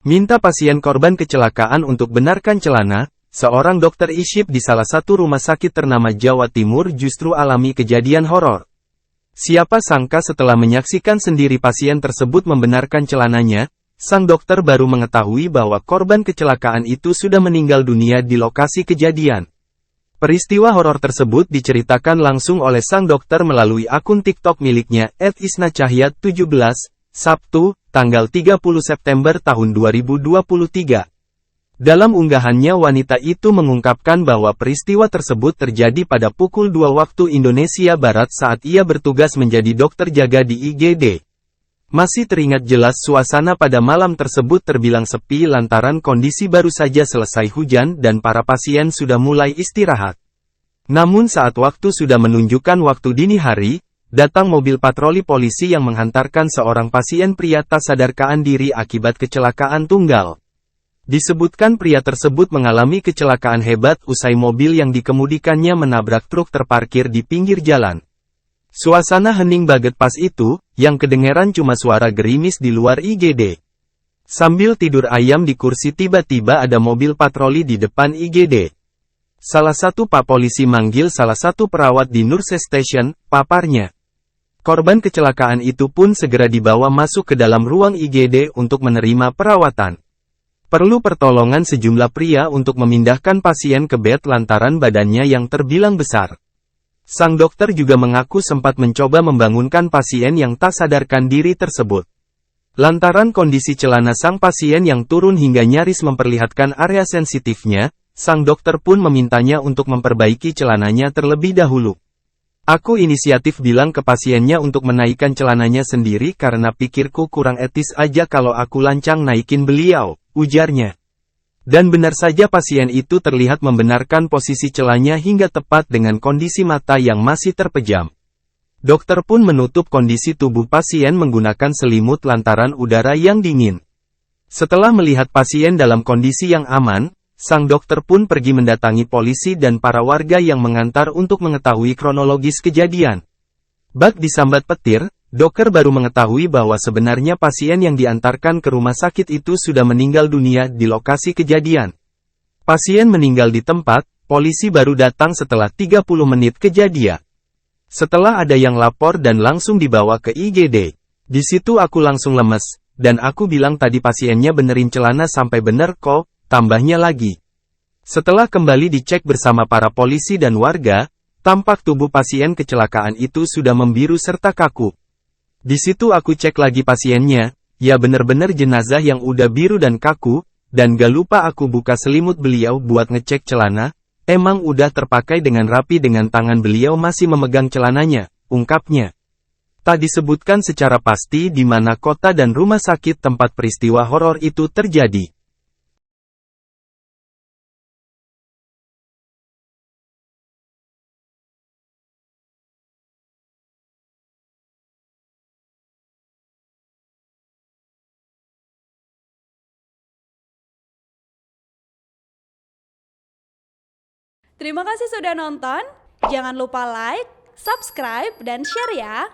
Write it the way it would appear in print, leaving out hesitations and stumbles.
Minta pasien korban kecelakaan untuk benarkan celana, seorang dokter isyip di salah satu rumah sakit ternama Jawa Timur justru alami kejadian horor. Siapa sangka setelah menyaksikan sendiri pasien tersebut membenarkan celananya, sang dokter baru mengetahui bahwa korban kecelakaan itu sudah meninggal dunia di lokasi kejadian. Peristiwa horor tersebut diceritakan langsung oleh sang dokter melalui akun TikTok miliknya @isnacahyat17, Sabtu, tanggal 30 September tahun 2023. Dalam unggahannya wanita itu mengungkapkan bahwa peristiwa tersebut terjadi pada pukul 2 waktu Indonesia Barat saat ia bertugas menjadi dokter jaga di IGD. Masih teringat jelas suasana pada malam tersebut terbilang sepi lantaran kondisi baru saja selesai hujan dan para pasien sudah mulai istirahat. Namun saat waktu sudah menunjukkan waktu dini hari, datang mobil patroli polisi yang menghantarkan seorang pasien pria tak sadarkan diri akibat kecelakaan tunggal. Disebutkan pria tersebut mengalami kecelakaan hebat usai mobil yang dikemudikannya menabrak truk terparkir di pinggir jalan. Suasana hening banget pas itu, yang kedengeran cuma suara gerimis di luar IGD. Sambil tidur ayam di kursi tiba-tiba ada mobil patroli di depan IGD. Salah satu pak polisi manggil salah satu perawat di Nurse Station, paparnya. Korban kecelakaan itu pun segera dibawa masuk ke dalam ruang IGD untuk menerima perawatan. Perlu pertolongan sejumlah pria untuk memindahkan pasien ke bed lantaran badannya yang terbilang besar. Sang dokter juga mengaku sempat mencoba membangunkan pasien yang tak sadarkan diri tersebut. Lantaran kondisi celana sang pasien yang turun hingga nyaris memperlihatkan area sensitifnya, sang dokter pun memintanya untuk memperbaiki celananya terlebih dahulu. Aku inisiatif bilang ke pasiennya untuk menaikkan celananya sendiri karena pikirku kurang etis aja kalau aku lancang naikin beliau, ujarnya. Dan benar saja pasien itu terlihat membenarkan posisi celananya hingga tepat dengan kondisi mata yang masih terpejam. Dokter pun menutup kondisi tubuh pasien menggunakan selimut lantaran udara yang dingin. Setelah melihat pasien dalam kondisi yang aman, sang dokter pun pergi mendatangi polisi dan para warga yang mengantar untuk mengetahui kronologis kejadian. Bak disambat petir, dokter baru mengetahui bahwa sebenarnya pasien yang diantarkan ke rumah sakit itu sudah meninggal dunia di lokasi kejadian. Pasien meninggal di tempat, polisi baru datang setelah 30 menit kejadian. Setelah ada yang lapor dan langsung dibawa ke IGD. Di situ aku langsung lemes, dan aku bilang tadi pasiennya benerin celana sampai bener kok. Tambahnya lagi. Setelah kembali dicek bersama para polisi dan warga, tampak tubuh pasien kecelakaan itu sudah membiru serta kaku. Di situ aku cek lagi pasiennya, ya bener-bener jenazah yang udah biru dan kaku, dan gak lupa aku buka selimut beliau buat ngecek celana, emang udah terpakai dengan rapi dengan tangan beliau masih memegang celananya, ungkapnya. Tak disebutkan secara pasti di mana kota dan rumah sakit tempat peristiwa horor itu terjadi. Terima kasih sudah nonton, jangan lupa like, subscribe, dan share ya!